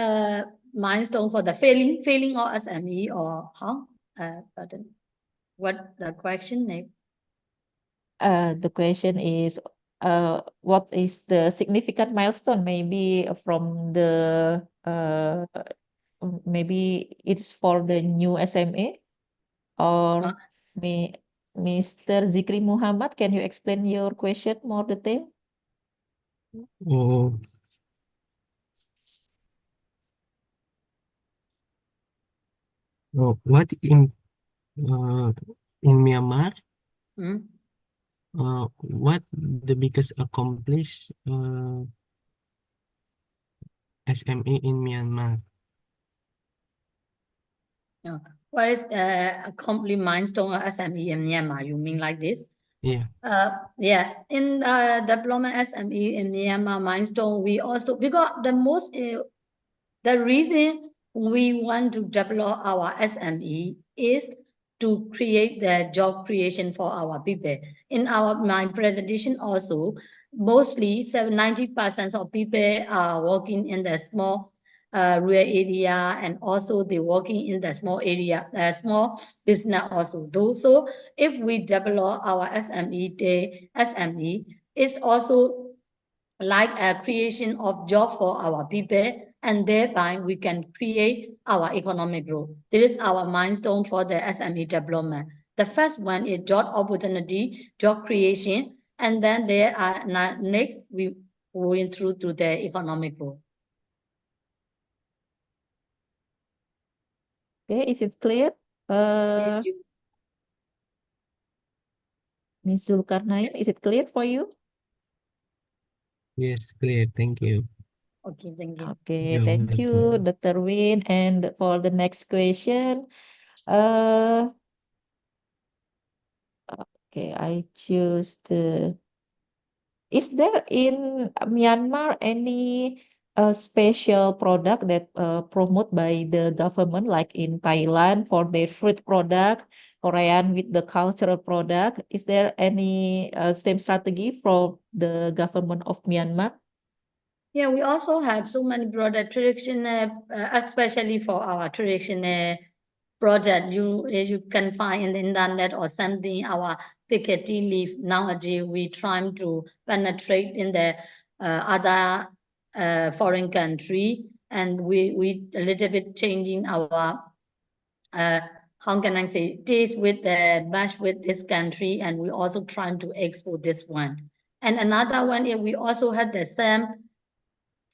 milestone for the failing of SME, or how? Pardon. What the question name? The question is, what is the significant milestone? Maybe from the maybe it's for the new SMA, or may Mr. Zikri Muhammad, can you explain your question more detail? Oh, what in Myanmar? Hmm? What the biggest accomplish SME in Myanmar? What is a complete milestone of SME in Myanmar? You mean like this? Yeah. Yeah, in development SME in Myanmar milestone, we also because the reason we want to develop our SME is to create the job creation for our people. In my presentation also, mostly 90% of people are working in the small rural area, and also they working in the small area, small business also. Though, so if we develop our SME, the SME is also like a creation of job for our people, and thereby we can create our economic growth. This is our milestone for the SME development. The first one is job opportunity, job creation, and then there are next we going through to the economic growth. Okay, is it clear? Yes, Ms. Zulkarnain, is it clear for you? Yes, clear. Thank you. okay, thank you. Okay, You're thank you, welcome. Dr. Win. And for the next question, uh, okay, I choose the. Is there in Myanmar any special product that promote by the government, like in Thailand for their fruit product, Korean with the cultural product? Is there any same strategy from the government of Myanmar? Yeah, we also have so many product traditional, especially for our traditional project. You can find in the internet or something. Our Piketty leaf nowadays we trying to penetrate in the other foreign country, and we a little bit changing our uh, how can I say this with the match with this country, and we also trying to export this one. And another one is we also had the same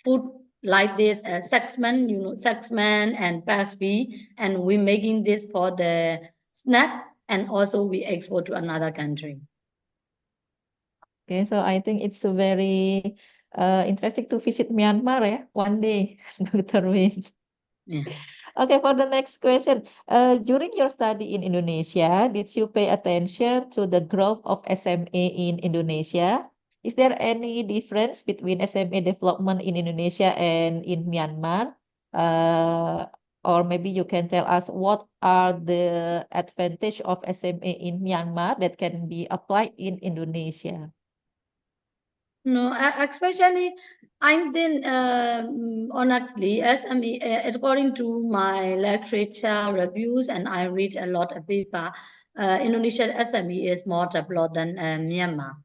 food like this Saxman, Saxman and Paxby, and we making this for the snack, and also we export to another country. Okay, so I think it's a very interesting to visit Myanmar, one day, Dr. Win. Yeah. Okay, for the next question. During your study in Indonesia, did you pay attention to the growth of SME in Indonesia? Is there any difference between SME development in Indonesia and in Myanmar? Uh, or maybe you can tell us what are the advantage of SME in Myanmar that can be applied in Indonesia? No, especially I think honestly, SME, according to my literature reviews, and I read a lot of paper, Indonesian SME is more developed than Myanmar.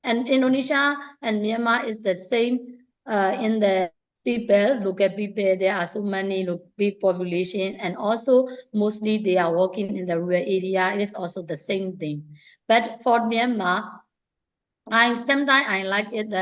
And Indonesia and Myanmar is the same in the people. Look at people, there are so many big population, and also mostly they are working in the rural area. It is also the same thing. But for Myanmar, I sometimes I like it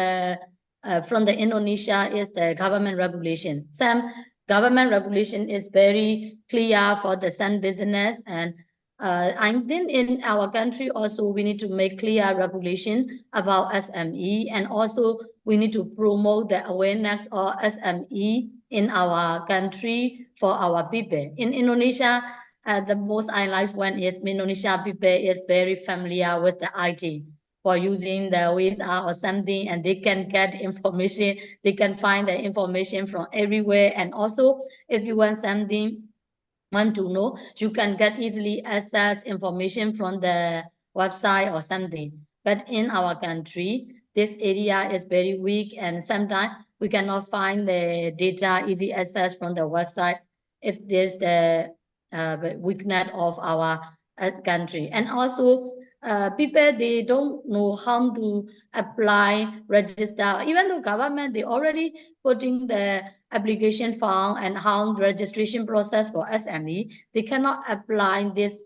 from the Indonesia is the government regulation. Some government regulation is very clear for the sun business, and I think in our country also we need to make clear regulation about SME, and also we need to promote the awareness of SME in our country for our people. In Indonesia, the most I like one is Indonesia people is very familiar with the IT for using the VR or something, and they can get information, they can find the information from everywhere. And also if you want something, want to know, you can get easily access information from the website or something. But in our country, this area is very weak, and sometimes we cannot find the data easy access from the website if there's the weakness of our country. And also people they don't know how to apply register, even though government they already putting the application form and how registration process for SME, they cannot apply this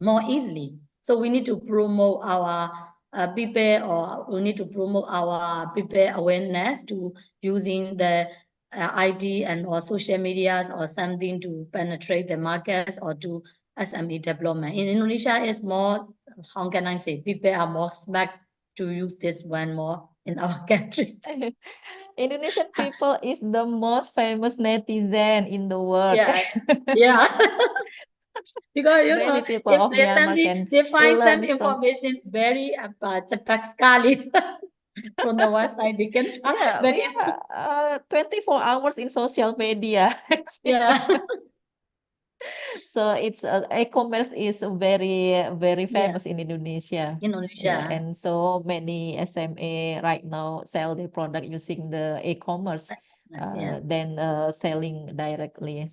more easily. So we need to promote our people, or we need to promote our people awareness to using the ID and or social medias or something to penetrate the markets or to SME development. In Indonesia, it's more, how can I say, people are more smart to use this one more in our country. Indonesian people is the most famous netizen in the world. Yeah, yeah. Because Many people if of there's Myanmar something, can they find some learn from. information very cepat sekali from the website they can find. Yeah, But we are 24 hours in social media. yeah, So it's e-commerce is very yeah, famous in Indonesia. Yeah, Indonesia. and so many SME right now sell their product using the e-commerce Yeah, than selling directly.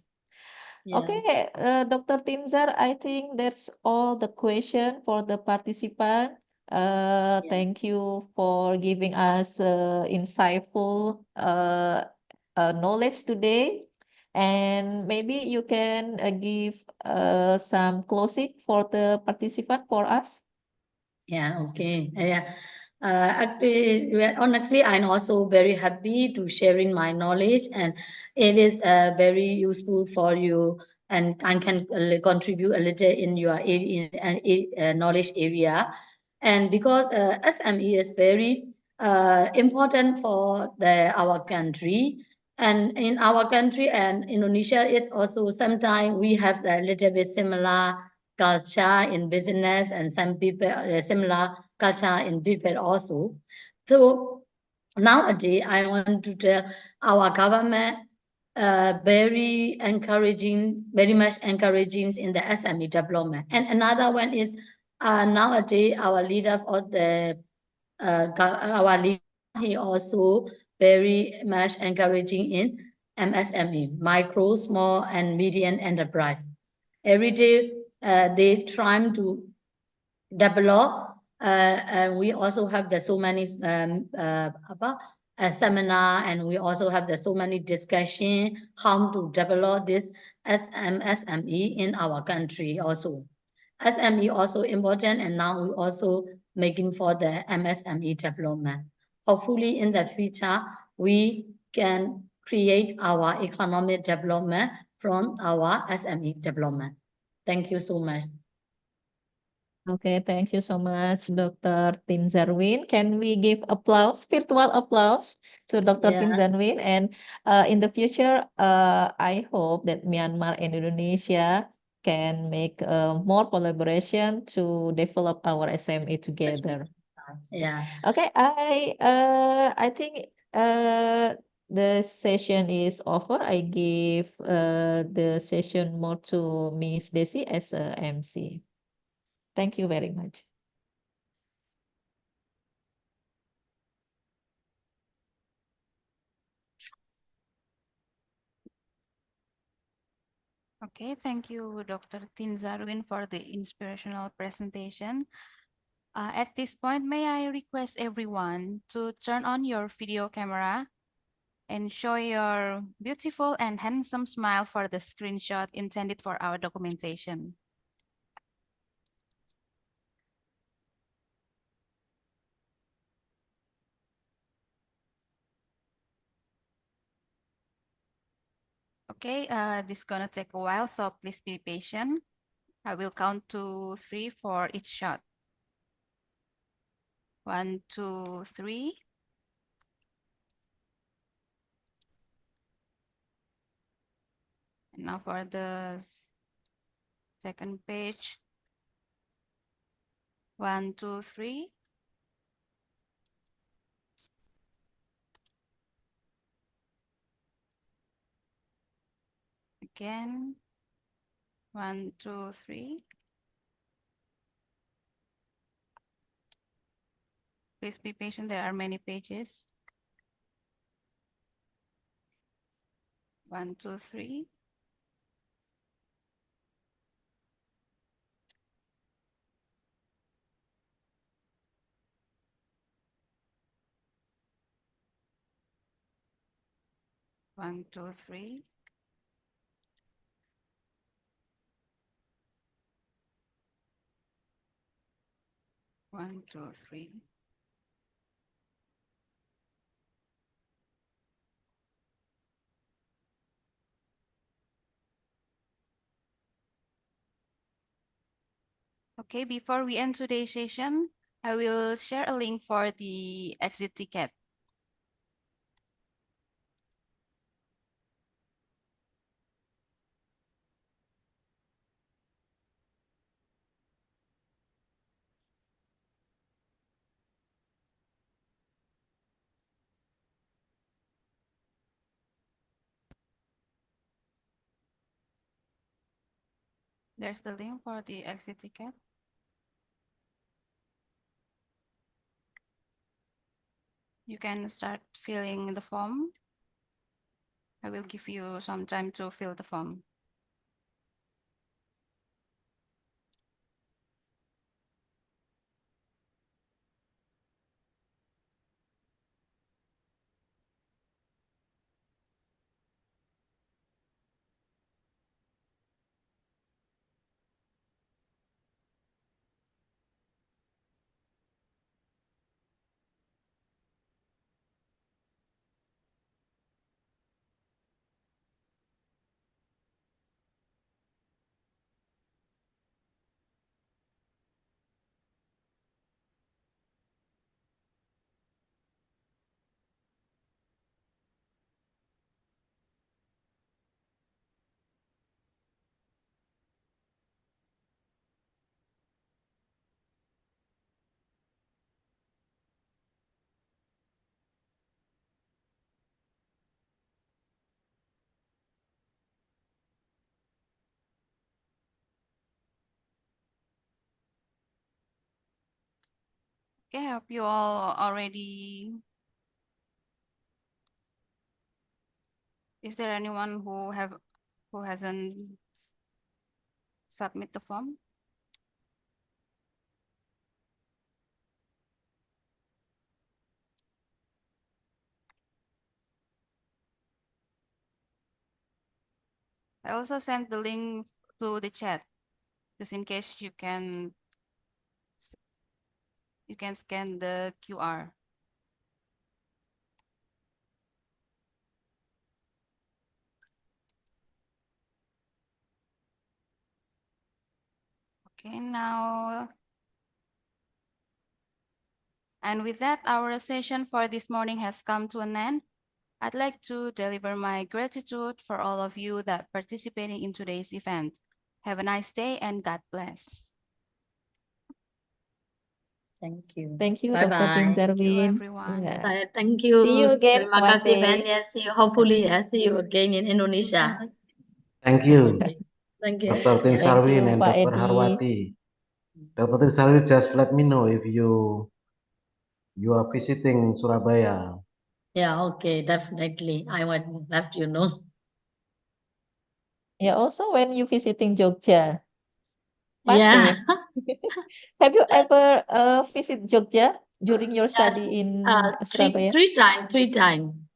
yeah, Okay, Dr. Tinzar, I think that's all the question for the participant. yeah, Thank you for giving us insightful knowledge today. And maybe you can give some closing for the participant for us. yeah. Okay, yeah. Actually, well, honestly, I'm also very happy to sharing my knowledge, and it is very useful for you, and I can contribute a little in your knowledge area. And because SME is very important for our country, and in our country and Indonesia is also sometimes we have a little bit similar culture in business, and some people similar culture in people also. So nowadays, I want to tell our government very much encouraging in the SME development. And another one is nowadays our leader of the our leader, he also very much encouraging in MSME, micro, small, and medium enterprise. Every day, they trying to develop, and we also have the so many seminar, and we also have the so many discussion how to develop this SME in our country also. SME also important, and now we also making for the MSME development. Hopefully, in the future, we can create our economic development from our SME development. Thank you so much. Okay, thank you so much, Dr. Tin Zarwin. Can we give applause, virtual applause to Dr. Yeah. Tin Zarwin? And in the future, I hope that Myanmar and Indonesia can make more collaboration to develop our SME together. Yeah. Okay, I think the session is over. I give the session more to Miss Desi as a MC. Thank you very much. Okay, thank you, Dr. Tin Zarwin, for the inspirational presentation. At this point, may I request everyone to turn on your video camera and show your beautiful and handsome smile for the screenshot intended for our documentation. Okay, this is gonna take a while, so please be patient. I will count to 3 for each shot. 1, 2, 3. And now for the second page. 1, 2, 3. Again. 1, 2, 3. Please be patient. There are many pages. 1, 2, 3. One, two, three. One, two, three. Okay, before we end today's session, I will share a link for the exit ticket. There's the link for the exit ticket. You can start filling the form. I will give you some time to fill the form. Okay, I hope you all already. Is there anyone who hasn't submit the form? I also sent the link to the chat, just in case you can scan the QR. Okay, now, and with that, our session for this morning has come to an end. I'd like to deliver my gratitude for all of you that participating in today's event. Have a nice day and God bless. Thank you. Thank you, Bye Dr. bye. Tin Thank you, Zarwin. everyone. Yeah. Thank See you you. again Terima one kasih day. banyak. See you. Hopefully, see you again in Indonesia. Thank you, Thank you. Dr. Ting Thank Sarwin you, and Pak Dr. Edi. Harwati. Dr. Ting Sarwin, just let me know if you are visiting Surabaya. Yeah, okay, definitely. I will let you know. Yeah, also when you visiting Jogja, Yeah. Pate. Have you ever visit Jogja during your Yes. study in Three Surabaya? three time.